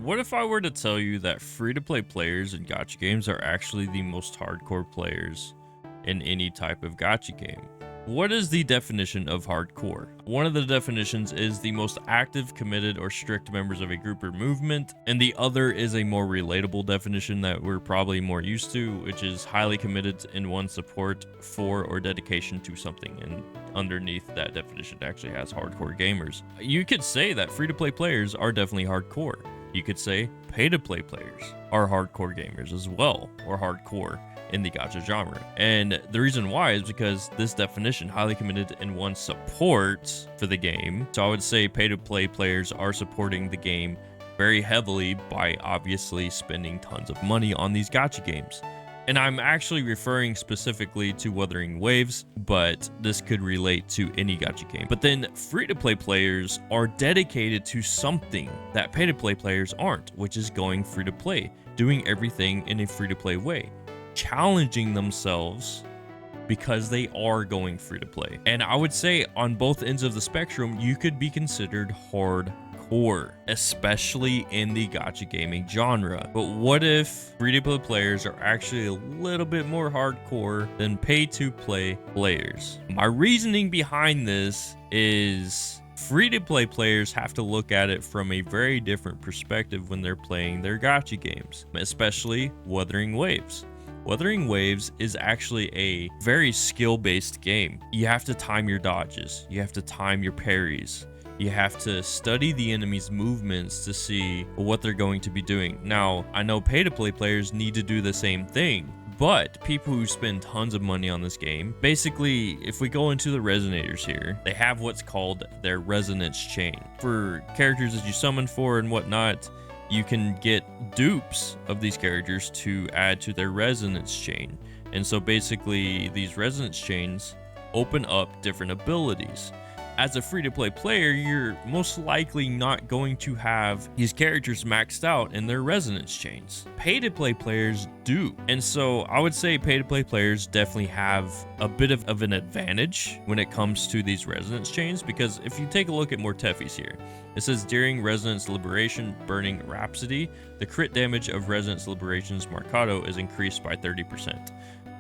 What if I were to tell you that free-to-play players in gacha games are actually the most hardcore players in any type of gacha game? What is the definition of hardcore? One of the definitions is the most active, committed, or strict members of a group or movement, and the other is a more relatable definition that we're probably more used to, which is highly committed in one's support for or dedication to something. And underneath that definition actually has hardcore gamers. You could say that free-to-play players are definitely hardcore. You could say pay-to-play players are hardcore gamers as well, or hardcore in the gacha genre. And the reason why is because this definition, highly committed in one's support for the game. So I would say pay-to-play players are supporting the game very heavily by obviously spending tons of money on these gacha games. And I'm actually referring specifically to Wuthering Waves, but this could relate to any gacha game. But then free-to-play players are dedicated to something that pay-to-play players aren't, which is going free-to-play, doing everything in a free-to-play way, challenging themselves because they are going free-to-play. And I would say on both ends of the spectrum, you could be considered hardcore, especially in the gacha gaming genre. But what if free-to-play players are actually a little bit more hardcore than pay-to-play players? My reasoning behind this is free-to-play players have to look at it from a very different perspective when they're playing their gacha games, especially Wuthering Waves. Wuthering Waves is actually a very skill-based game. You have to time your dodges, you have to time your parries, you have to study the enemy's movements to see what they're going to be doing. Now, I know pay-to-play players need to do the same thing, but people who spend tons of money on this game, basically, if we go into the resonators here, they have what's called their resonance chain. For characters that you summon for and whatnot, you can get dupes of these characters to add to their resonance chain. And so basically, these resonance chains open up different abilities. As a free-to-play player, you're most likely not going to have these characters maxed out in their resonance chains. Pay-to-play players do. And so I would say pay-to-play players definitely have a bit of an advantage when it comes to these resonance chains, because if you take a look at Morteffi's here, it says during Resonance Liberation Burning Rhapsody, the crit damage of Resonance Liberation's Mercado is increased by 30%.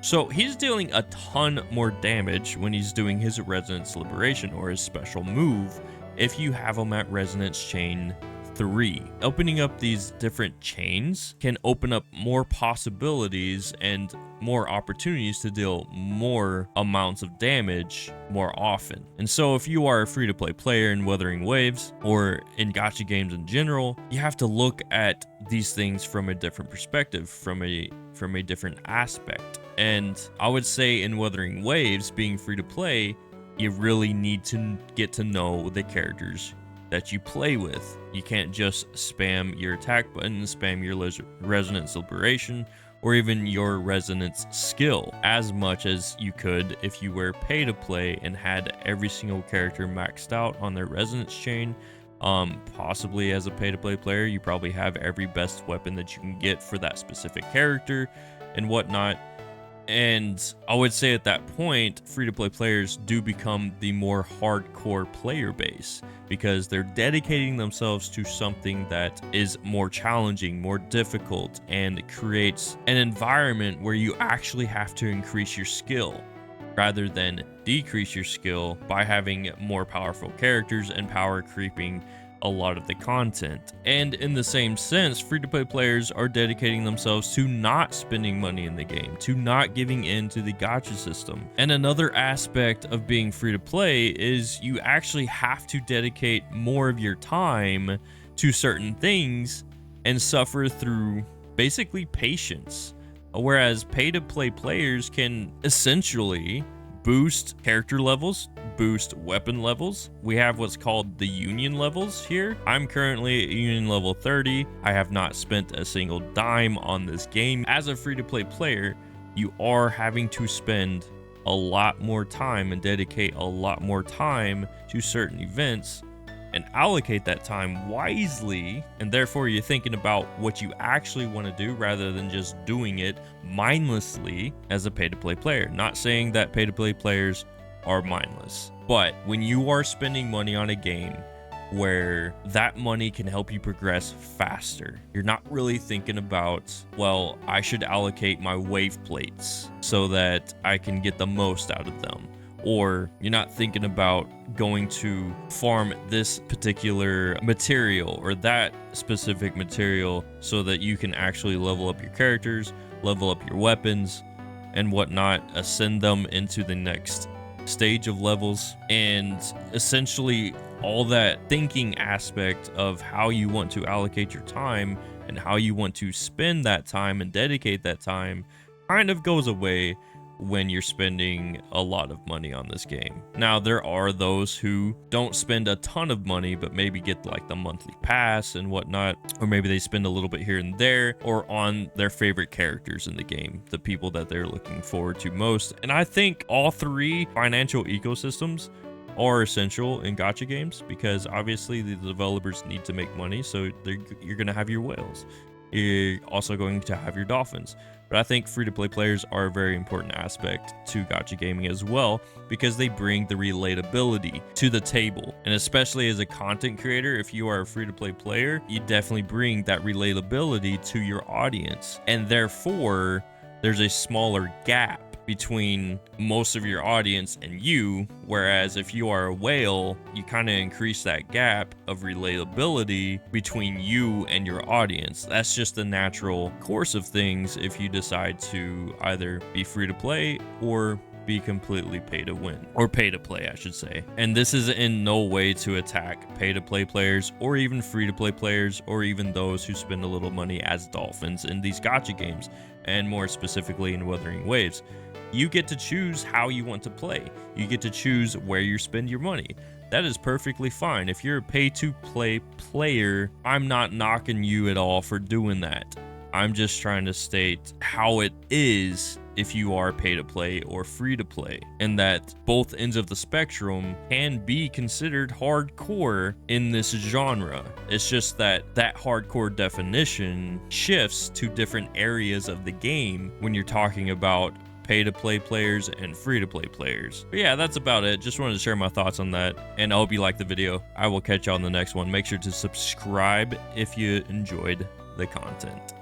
So he's dealing a ton more damage when he's doing his Resonance Liberation or his special move if you have him at Resonance Chain 3. Opening up these different chains can open up more possibilities and more opportunities to deal more amounts of damage more often. And so if you are a free-to-play player in Wuthering Waves or in gacha games in general, you have to look at these things from a different perspective, from a different aspect. And I would say in Wuthering Waves, being free to play, you really need to get to know the characters that you play with. You can't just spam your attack button, spam your Resonance Liberation, or even your Resonance skill as much as you could if you were pay to play and had every single character maxed out on their Resonance chain. Possibly as a pay to play player, you probably have every best weapon that you can get for that specific character and whatnot. And I would say at that point, free-to-play players do become the more hardcore player base because they're dedicating themselves to something that is more challenging, more difficult, and creates an environment where you actually have to increase your skill rather than decrease your skill by having more powerful characters and power creeping a lot of the content. And in the same sense, free-to-play players are dedicating themselves to not spending money in the game, to not giving in to the gacha system. And another aspect of being free-to-play is you actually have to dedicate more of your time to certain things and suffer through basically patience. Whereas pay-to-play players can essentially boost character levels, boost weapon levels. We have what's called the union levels here. I'm currently at union level 30. I have not spent a single dime on this game. As a free-to-play player, you are having to spend a lot more time and dedicate a lot more time to certain events and allocate that time wisely, and therefore you're thinking about what you actually want to do rather than just doing it mindlessly as a pay-to-play player. Not saying that pay-to-play players are mindless, but when you are spending money on a game where that money can help you progress faster. You're not really thinking about, well, I should allocate my wave plates so that I can get the most out of them. Or you're not thinking about going to farm this particular material or that specific material so that you can actually level up your characters, level up your weapons and whatnot, ascend them into the next stage of levels. And essentially all that thinking aspect of how you want to allocate your time and how you want to spend that time and dedicate that time kind of goes away when you're spending a lot of money on this game. Now, there are those who don't spend a ton of money, but maybe get like the monthly pass and whatnot, or maybe they spend a little bit here and there, or on their favorite characters in the game, the people that they're looking forward to most. And I think all three financial ecosystems are essential in gacha games, because obviously the developers need to make money, so you're going to have your whales. You're also going to have your dolphins. But I think free-to-play players are a very important aspect to gacha gaming as well, because they bring the relatability to the table. And especially as a content creator, if you are a free-to-play player, you definitely bring that relatability to your audience. And therefore, there's a smaller gap between most of your audience and you, whereas if you are a whale, you kind of increase that gap of relatability between you and your audience. That's just the natural course of things if you decide to either be free to play or be completely pay to win, or pay to play, I should say. And this is in no way to attack pay to play players or even free to play players, or even those who spend a little money as dolphins in these gacha games, and more specifically in Wuthering Waves. You get to choose how you want to play. You get to choose where you spend your money. That is perfectly fine. If you're a pay-to-play player, I'm not knocking you at all for doing that. I'm just trying to state how it is if you are pay-to-play or free-to-play, and that both ends of the spectrum can be considered hardcore in this genre. It's just that that hardcore definition shifts to different areas of the game when you're talking about pay-to-play players and free-to-play players. But yeah, that's about it. Just wanted to share my thoughts on that, and I hope you liked the video. I will catch y'all in the next one. Make sure to subscribe if you enjoyed the content.